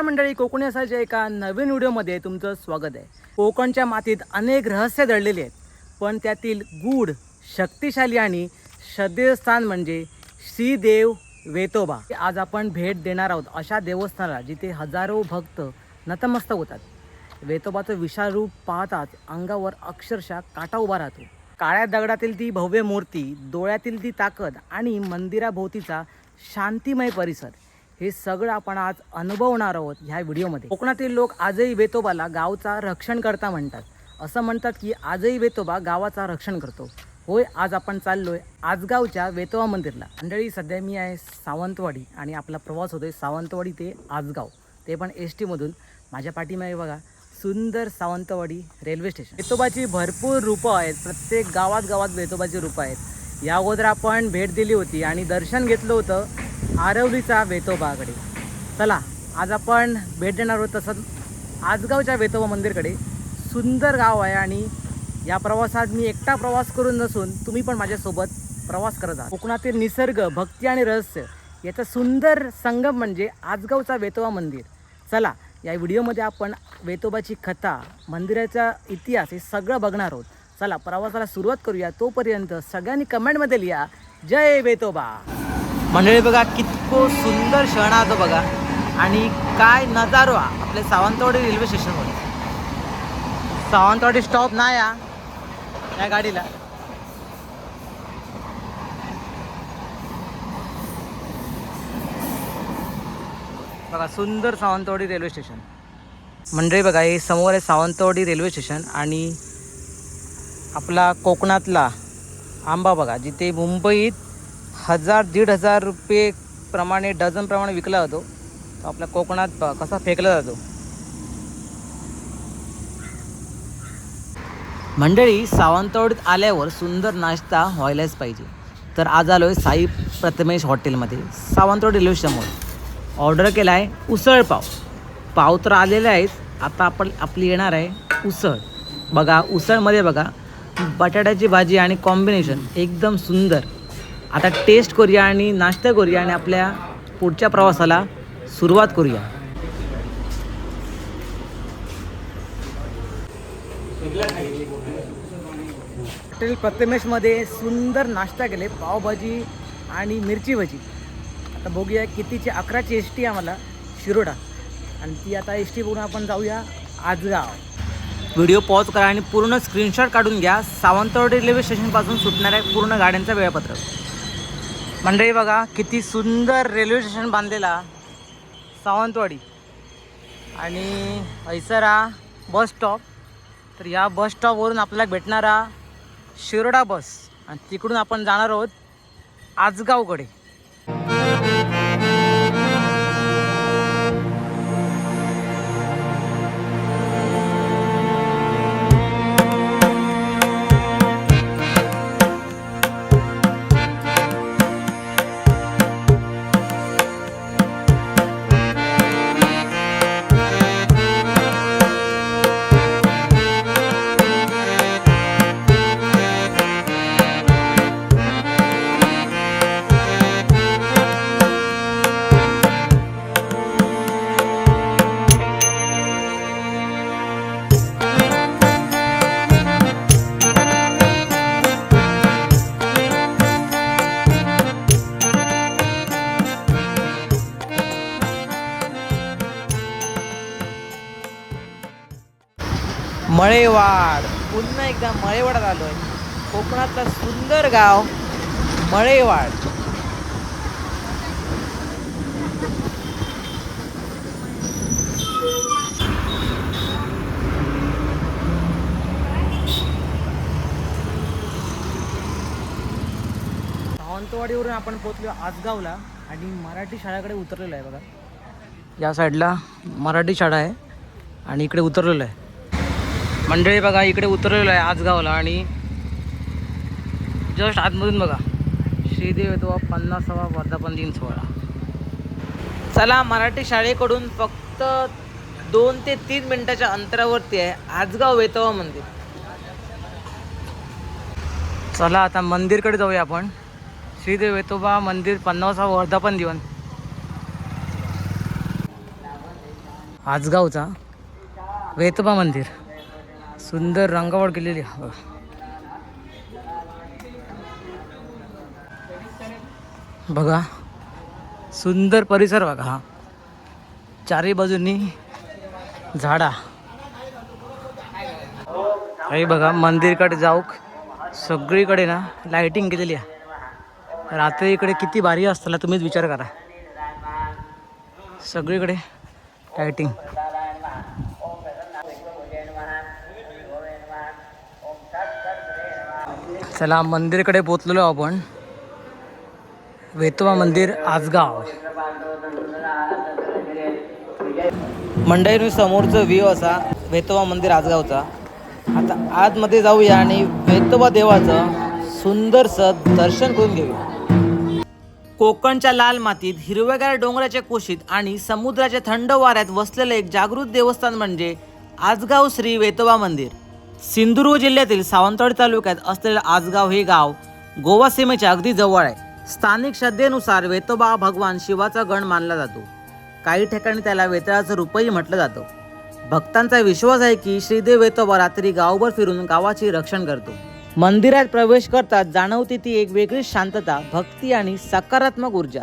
मंडळी, कोकणी असायच्या एका नवीन व्हिडिओमध्ये तुमचं स्वागत आहे। कोकणच्या मातीत अनेक रहस्य दडलेली आहेत, पण त्यातील गूढ, शक्तिशाली आणि श्रद्धेचं स्थान म्हणजे श्रीदेव वेतोबा। आज आपण भेट देणार आहोत अशा देवस्थानाला जिथे हजारो भक्त नतमस्तक होतात। वेतोबाचं विशाल रूप पाहताच अंगावर अक्षरशः काटा उभा राहतो। काळ्या दगडातील ती भव्य मूर्ती, डोळ्यातील ती ताकद आणि मंदिराभोवतीचा शांतिमय परिसर, हे सगळं आपण आज अनुभवणार आहोत ह्या व्हिडिओमध्ये। कोकणातील लोक आजही वेतोबाला गावचा रक्षणकर्ता म्हणतात। असं म्हणतात की आजही वेतोबा गावाचा रक्षण करतो। होय, आज आपण चाललोय आजगावच्या वेतोबा मंदिरला। मंडळी, सध्या मी आहे सावंतवाडी आणि आपला प्रवास होतोय सावंतवाडी ते आजगाव, ते पण एस टीमधून। माझ्या पाठीमागे बघा सुंदर सावंतवाडी रेल्वे स्टेशन। वेतोबाची भरपूर रूपं आहेत, प्रत्येक गावात वेतोबाची रूपं आहेत। या अगोदर आपण भेट दिली होती आणि दर्शन घेतलं होतं आरवलीचा वेतोबाकडे। चला, आज आपण भेट देणार आहोत तसंच आजगावच्या वेतोबा मंदिरकडे। सुंदर गाव आहे आणि या प्रवासात मी एकटा प्रवास करून नसून तुम्ही पण माझ्यासोबत प्रवास करत आहात। कोकणातील निसर्ग, भक्ती आणि रहस्य याचा सुंदर संगम म्हणजे आजगावचा वेतोबा मंदिर। चला, या व्हिडिओमध्ये आपण वेतोबाची कथा, मंदिराचा इतिहास हे सगळं बघणार आहोत। चला, प्रवासाला सुरुवात करूया। तोपर्यंत सगळ्यांनी कमेंटमध्ये लिहा जय वेतोबा। मंडळी बघा, कितको सुंदर क्षण आहे तो बघा, आणि काय नजारो आपल्या सावंतवाडी रेल्वे स्टेशनवर। सावंतवाडी स्टॉप नाही या गाडीला। बघा सुंदर सावंतवाडी रेल्वे स्टेशन। मंडळी बघा, हे समोर आहे सावंतवाडी रेल्वे स्टेशन आणि आपला कोकणातला आंबा बघा, जिथे मुंबईत 1000-1500 रुपये प्रमाणे डझन प्रमाणे विकला जातो, तो आपल्या कोकणात कसा फेकला जातो। मंडळी, सावंतवाडीत आल्यावर सुंदर नाश्ता व्हायलाच पाहिजे, तर आज आलोय साई प्रथमेश हॉटेलमध्ये सावंतवाडी रेल्वे स्टेशनवर। ऑर्डर केला आहे उसळ पाव। पाव तर आलेले आहेत, आता आपली येणार आहे उसळ। बघा उसळमध्ये बघा बटाट्याची भाजी आणि कॉम्बिनेशन एकदम सुंदर। आता टेस्ट करूया आणि नाश्ता करूया आणि आपल्या पुढच्या प्रवासाला सुरुवात करूया। हॉटेल प्रथमेशमध्ये सुंदर नाश्ता केले, पावभाजी आणि मिरची भजी। आता बघूया कितीची, 11ची एस टी आम्हाला शिरोडा, आणि ती आता एस टी बघून आपण जाऊया आजगाव। व्हिडिओ पॉज करा आणि पूर्ण स्क्रीनशॉट काढून घ्या सावंतवाडी रेल्वे स्टेशनपासून सुटणाऱ्या पूर्ण गाड्यांचं वेळापत्रक। मंडळी बघा, किती सुंदर रेल्वे स्टेशन बांधलेला सावंतवाडी, आणि ऐसरा बस स्टॉप। तर या बस स्टॉपवरून आपल्याला भेटणारा शिरोडा बस, आणि तिकडून आपण जाणार आहोत आजगावकडे। मळेवाड, पुन्हा एकदा मळेवाडात आलो आहे। कोकणातला सुंदर गाव मळेवाड। सावंतवाडीवरून आपण पोहोचलो आजगावला आणि मराठी शाळेकडे उतरलेलो आहे। बघा, या साईडला मराठी शाळा आहे आणि इकडे उतरलेलो आहे। मंडळी बघा, इकडे उतरलेलो आहे आजगावला, आणि जस्ट आतमधून बघा श्रीदेव वेतोबा 50वा वर्धापन दिन सोहळा। चला, मराठी शाळेकडून फक्त 2 ते 3 मिनिटाच्या अंतरावरती आहे आजगाव वेतोबा मंदिर। चला, आता मंदिरकडे जाऊया आपण। श्रीदेव वेतोबा मंदिर 50वा वर्धापन दिन। आजगावचा वेतोबा मंदिर, सुंदर रंगावळ केलेली आहे. बघा सुंदर परिसर बघा हा, चारी बाजूनी झाडा. हे बघा मंदिरकडे जाऊक सगळीकडे ना लाइटिंग केलेली आहे. रात्री इकडे किती भारी असताना तुम्हीच विचार करा. सगळीकडे लाइटिंग. चला मंदिरकडे पोचलेलो आपण. वेतोबा मंदिर आजगाव. मंडईने समोरचं व्ह्यू असा वेतोबा मंदिर आजगावचा. आता आतमध्ये जाऊया आणि वेतोबा देवाचं सुंदरसं दर्शन करून घेऊया. कोकणच्या लाल मातीत, हिरव्यागार डोंगराच्या कुशीत आणि समुद्राच्या थंड वाऱ्यात वसलेलं एक जागृत देवस्थान म्हणजे आजगाव श्री वेतोबा मंदिर. सिंधुदुर्ग जिल्ह्यातील सावंतवाडी तालुक्यात असलेलं आजगाव हे गाव गोवा सीमेच्या अगदी जवळ आहे. स्थानिक श्रद्धेनुसार वेतोबा भगवान शिवाचा गण मानला जातो. काही ठिकाणी त्याला वेताळाचं रूपही म्हटलं जातं. भक्तांचा विश्वास आहे की श्रीदेव वेतोबा रात्री गावभर फिरून गावाचे रक्षण करतो. मंदिरात प्रवेश करताच जाणवते ती एक वेगळी शांतता, भक्ती आणि सकारात्मक ऊर्जा.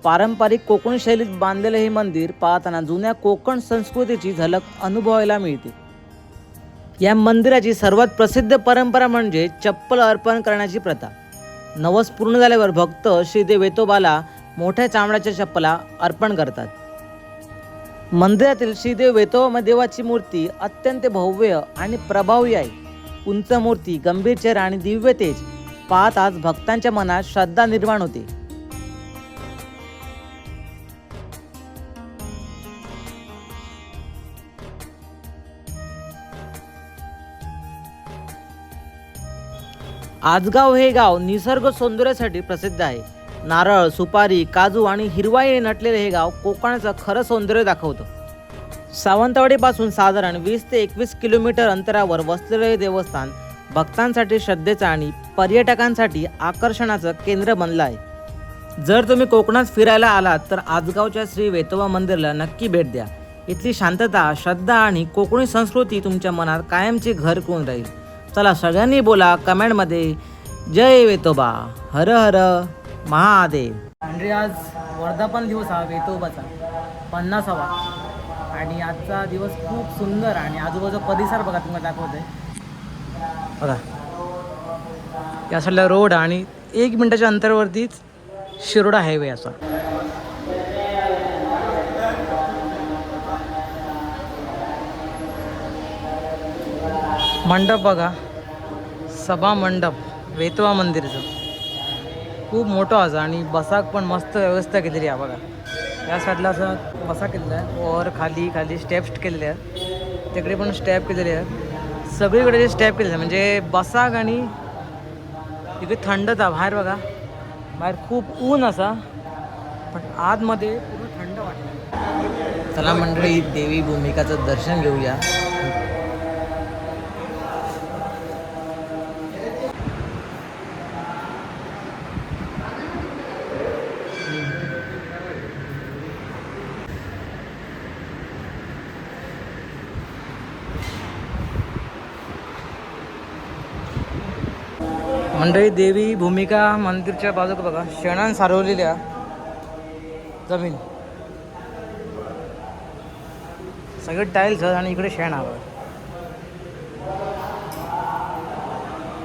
पारंपरिक कोकणी शैलीत बांधलेले हे मंदिर पाहताना जुन्या कोकण संस्कृतीची झलक अनुभवायला मिळते. या मंदिराची सर्वात प्रसिद्ध परंपरा म्हणजे चप्पल अर्पण करण्याची प्रथा. नवस पूर्ण झाल्यावर भक्त श्रीदेव वेतोबाला मोठ्या चामड्याच्या चप्पला अर्पण करतात. मंदिरातील श्रीदेव वेतोबा देवाची मूर्ती अत्यंत भव्य आणि प्रभावी आहे. उंच मूर्ती, गंभीर चेहरा आणि दिव्य तेज पाहताच भक्तांच्या मनात श्रद्धा निर्माण होते. आजगाव हे गाव निसर्ग सौंदर्यासाठी प्रसिद्ध आहे. नारळ, सुपारी, काजू आणि हिरवाईने नटलेले हे गाव कोकणाचं खरं सौंदर्य दाखवतं. सावंतवाडीपासून साधारण 20 ते 21 किलोमीटर अंतरावर वसलेले हे देवस्थान भक्तांसाठी श्रद्धेचं आणि पर्यटकांसाठी आकर्षणाचं केंद्र बनलं आहे. जर तुम्ही कोकणात फिरायला आलात तर आजगावच्या श्री वेतोबा मंदिराला नक्की भेट द्या. इथली शांतता, श्रद्धा आणि कोकणी संस्कृती तुमच्या मनात कायमचे घर करून राहील. चला सगळ्यांनी बोला कमेंटमध्ये जय वेतोबा, हर हर महादेव. म्हणजे आज वर्धापन दिवस हा वेतोबाचा 50वा आणि आजचा दिवस खूप सुंदर आणि आजूबाजूचा परिसर बघा तुम्हाला दाखवतोय. बघा या साईडला रोड आणि 1 मिनिटाच्या अंतरावरतीच शिरोडा हायवे असा. मंडप बघा, सभा मंडप वेतोबा मंदिरचं खूप मोठं असं आणि बसाक पण मस्त व्यवस्था केलेली आहे. बघा या साईडला असं बसा केलेला आहे, वर खाली खाली स्टेप्स केलेले आहेत, तिकडे पण स्टेप केलेले आहेत. सगळीकडे जे स्टेप केलेले आहे म्हणजे बसाक. आणि तिकडे थंडता बाहेर बघा, बाहेर खूप ऊन असा पण आतमध्ये पूर्ण थंड वाटतं. चला मंडळी देवी भूमिकाचं दर्शन घेऊया. मंडळी देवी भूमिका मंदिरच्या बाजूक बघा शेणान सारवलेल्या जमीन, सगळे टाईल्स आणि इकडे शेण हवं.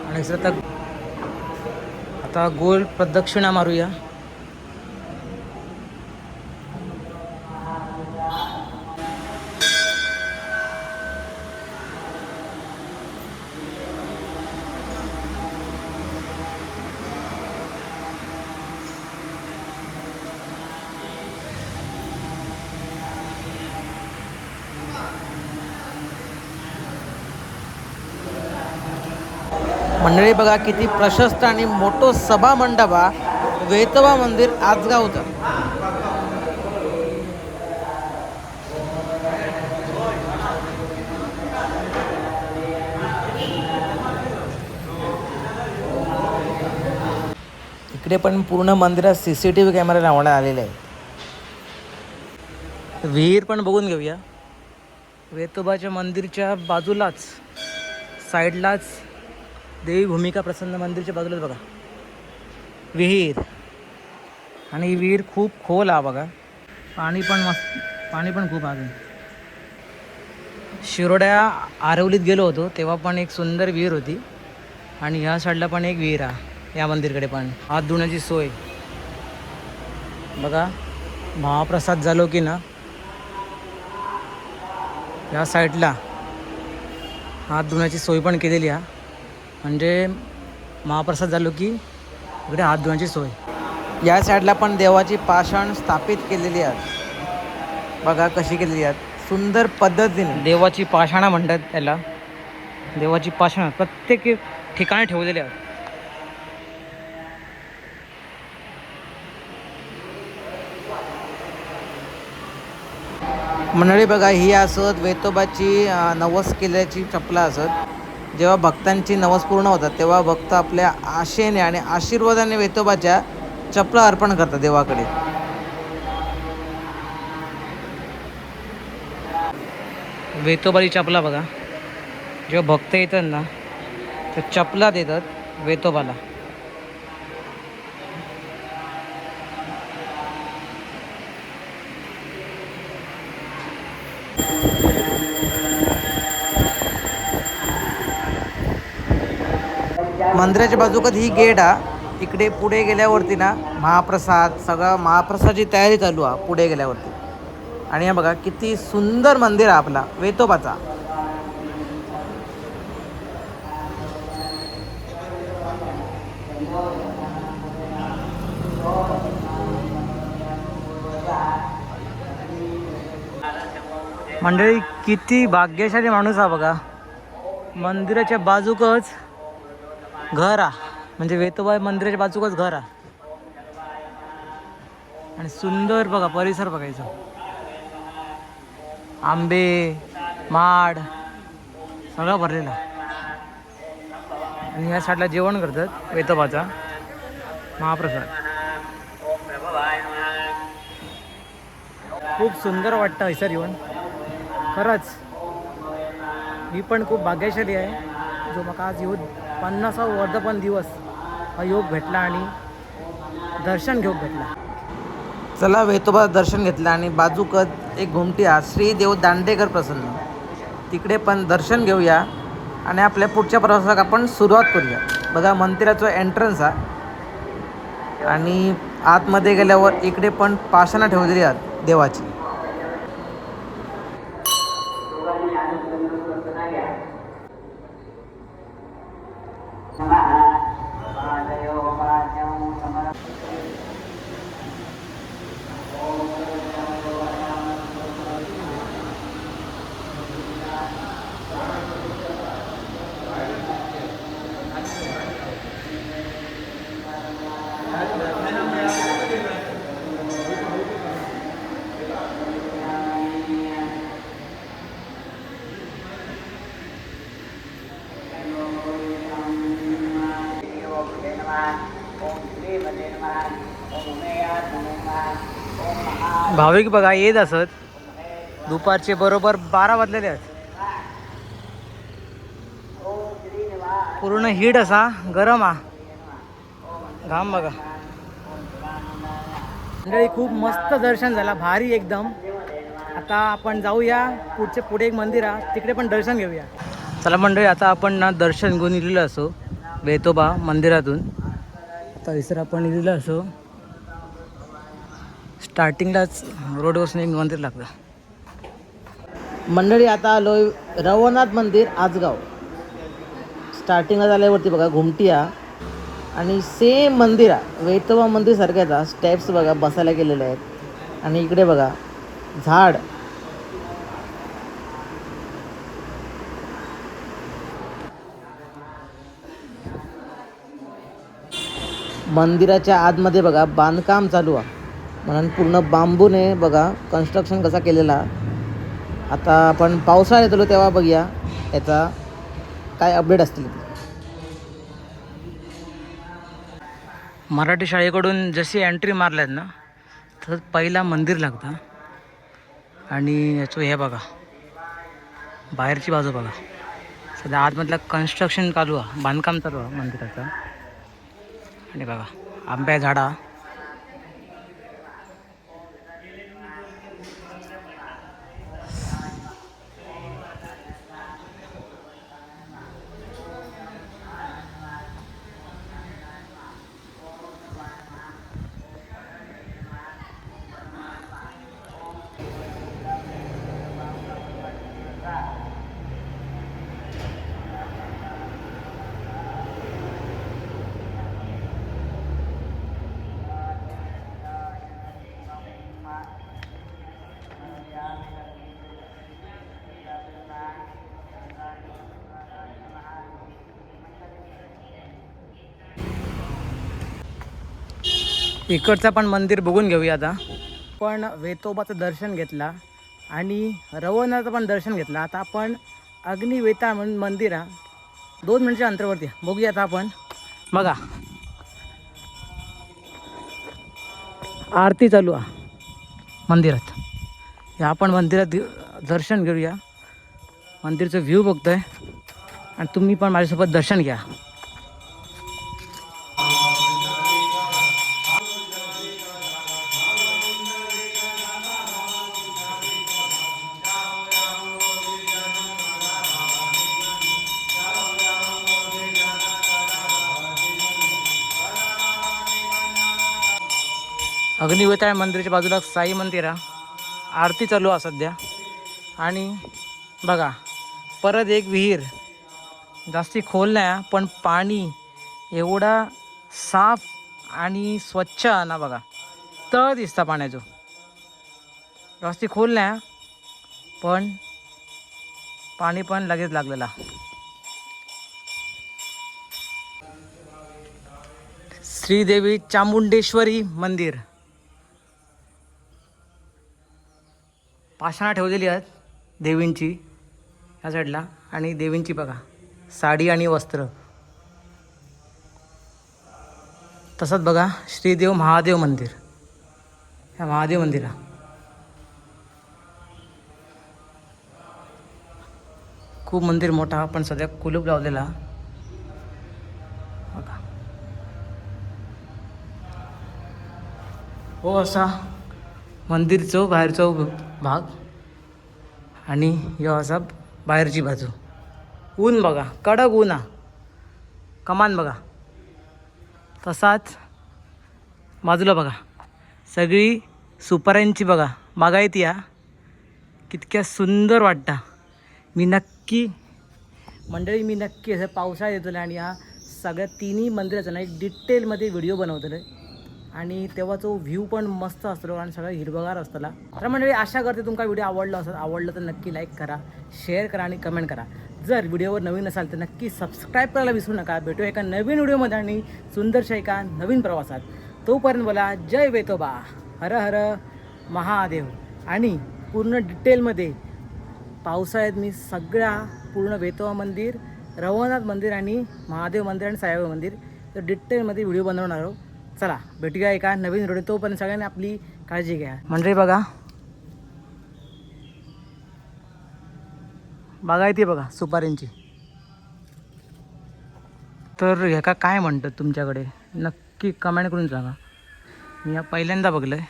आणि आता गोल प्रदक्षिणा मारूया. मंडळी बघा किती प्रशस्त आणि मोठं सभा मंडप हा वेतोबा मंदिर आजगावचं. इकडे पण पूर्ण मंदिरात CCTV कॅमेरा लावण्यात आलेले आहे. विहीर पण बघून घेऊया. वेतोबाच्या मंदिरच्या बाजूलाच साईडलाच देवी भूमिका प्रसन्न मंदिरच्या बाजूलाच बघा विहीर. आणि ही विहीर खूप खोल आहे बघा. पाणी पण खूप आहे. शिरोड्या आरवलीत गेलो होतो तेव्हा पण एक सुंदर विहीर होती. आणि ह्या साईडला पण एक विहीर आहे. या मंदिरकडे पण हात धुण्याची सोय बघा. महाप्रसाद झालो की ना या साईडला हात धुण्याची सोय पण केलेली आहे. म्हणजे महाप्रसाद झालो की इकडे हात धुण्याची सोय. या साईडला पण देवाची पाषाण स्थापित केलेली आहेत बघा कशी केलेली आहेत सुंदर पद्धतीने. देवाची पाषाणं म्हणतात त्याला. देवाची पाषाणं प्रत्येक ठिकाणी ठेवलेली आहेत. मंडळी बघा ही असत वेतोबाची नवस केल्याची चपला असत. जेव्हा भक्तांची नवस पूर्ण होतात तेव्हा भक्त आपल्या आशेने आणि आशीर्वादाने वेतोबाच्या चपला अर्पण करतात देवाकडे. वेतोबाची चपला बघा. जेव्हा भक्त येतात ना तर चपला देतात वेतोबाला. मंदिराच्या बाजूकच ही गेट आहे. इकडे पुढे गेल्यावरती ना महाप्रसाद सगळं महाप्रसादाची तयारी चालू आहे पुढे गेल्यावरती. आणि हे बघा किती सुंदर मंदिर आहे आपला वेतोबाचा. मंडळी किती भाग्यशाली माणूस आहे बघा. मंदिराच्या बाजूकच घर आहे. म्हणजे वेतोबा मंदिराच्या बाजूकच घर आहे. आणि सुंदर बघा परिसर बघायचा. आंबे माड सगळं भरलेला. आणि या साईडला जेवण करतात वेतोबाचा महाप्रसाद. खूप सुंदर वाटतं हैसर येऊन. खरंच मी पण खूप भाग्यशाली आहे जो मला आज येऊन 50वा वर्धापन दिवस हा योग भेटला आणि दर्शन घेऊन भेटला. चला वेतोबा दर्शन घेतलं आणि बाजूकच एक घुमटी आहे श्री देव दांडेकर प्रसन्न. तिकडे पण दर्शन घेऊया आणि आपल्या पुढच्या प्रवासाला आपण सुरुवात करूया. बघा मंदिराचं एंट्रन्स आहे आणि आतमध्ये गेल्यावर इकडे पण पाषाणं ठेवलेली आहेत देवाची. भाविक बघा येत असत. दुपारचे बरोबर 12 वाजलेले आहेत. पूर्ण हीट असा गरम घाम बघा. मंडळी खूप मस्त दर्शन झाला भारी एकदम. आता आपण जाऊया पुढे एक मंदिर आहे तिकडे पण दर्शन घेऊया. चला मंडळी आता आपण ना दर्शन घेऊन इलेलं असो वेतोबा मंदिरातून. आता इसर आपण इलेलं असो स्टार्टिंगलाच रोडवरसून एक मंदिर लागतं. मंडळी आता आलोय रवनाथ मंदिर आजगाव. स्टार्टिंगला आल्यावरती बघा घुमटी आणि सेम मंदिर आहे वेतोबा मंदिर सारख्याचा. स्टेप्स बघा बसायला गेलेले आहेत. आणि इकडे बघा झाड. मंदिराच्या आतमध्ये बघा बांधकाम चालू आहे म्हणून पूर्ण बांबूने बघा कन्स्ट्रक्शन कसा केलेला. आता आपण पावसाळ्यात आलो तेव्हा बघूया याचा काय अपडेट असतील. मराठी शाळेकडून जशी एंट्री मारल्यात ना तर पहिला मंदिर लागतं. आणि याचं हे बघा बाहेरची बाजू बघा. सध्या आतमधलं कन्स्ट्रक्शन चालू आहे, बांधकाम चालू आहे मंदिराचं. आणि बघा आंब्या झाडा. इकडचं पण मंदिर बघून घेऊया आता. पण वेतोबाचं दर्शन घेतला आणि रवणाचं पण दर्शन घेतलं. आता आपण अग्निवेता म्हणून मंदिर आहे 2 मिनिटच्या अंतरावरती. बघूया आता आपण. बघा आरती चालू आहे मंदिरात. या आपण मंदिरात दर्शन घेऊया. मंदिरचं व्ह्यू बघतोय आणि तुम्ही पण माझ्यासोबत दर्शन घ्या. अग्निवेताळ मंदिराच्या बाजूला साई मंदिर आहे. आरती चालू आहे सध्या. आणि बघा परत एक विहीर. जास्ती खोल नाही पण पाणी एवढा साफ आणि स्वच्छ ना. बघा तळ दिसता पाण्याचं. जास्ती खोल नाही पण पाणी पण लगेच लागलेला. श्रीदेवी चामुंडेश्वरी मंदिर. पाषाणा ठेवलेली आहेत देवींची या साईडला. आणि देवींची बघा साडी आणि वस्त्र. तसंच बघा श्रीदेव महादेव मंदिर. ह्या महादेव मंदिरा खूप मंदिर मोठा पण सध्या कुलूप लावलेला. बघा हो असा मंदिरचं बाहेरचं भाग. आणि ह्यो असा बाहेरची बाजू. ऊन बघा कडक ऊन हा. कमान बघा. तसाच बाजूला बघा सगळी सुपाऱ्यांची बघा बागायती या. कितक्या सुंदर वाटता. मी नक्की असं पावसाळ्यात येतो आणि ह्या सगळ्या तिन्ही मंदिराचा ना एक डिटेलमध्ये व्हिडिओ बनवतो आणि तेव्हा तो व्ह्यू पण मस्त असतो आणि सगळं हिरवगार असतं. तर मंडळी आशा करते तुमचा व्हिडिओ आवडलं तर नक्की लाईक करा, शेअर करा आणि कमेंट करा. जर व्हिडिओवर नवीन असाल तर नक्की सबस्क्राईब करायला विसरू नका. भेटूया एका नवीन व्हिडिओमध्ये आणि सुंदरशा एका नवीन प्रवासात. तोपर्यंत बोला जय वेतोबा, हर हर महादेव. आणि पूर्ण डिटेलमध्ये पावसाळ्यात मी सगळ्या पूर्ण वेतोबा मंदिर, रवनाथ मंदिर आणि महादेव मंदिर आणि साईबाबा मंदिर तर डिटेलमध्ये व्हिडिओ बनवणार आहोत. चला भेटूया एका नवीन व्हिडिओ. तोपर्यंत सगळ्यांनी आपली काळजी घ्या. म्हणजे बघा बागायती बघा सुपारींची. तर ह्याका काय म्हणतात तुमच्याकडे नक्की कमेंट करून सांगा. मी पहिल्यांदा बघलं आहे.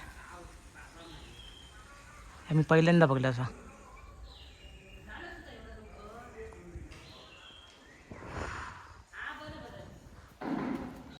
मी पहिल्यांदा बघलं असा.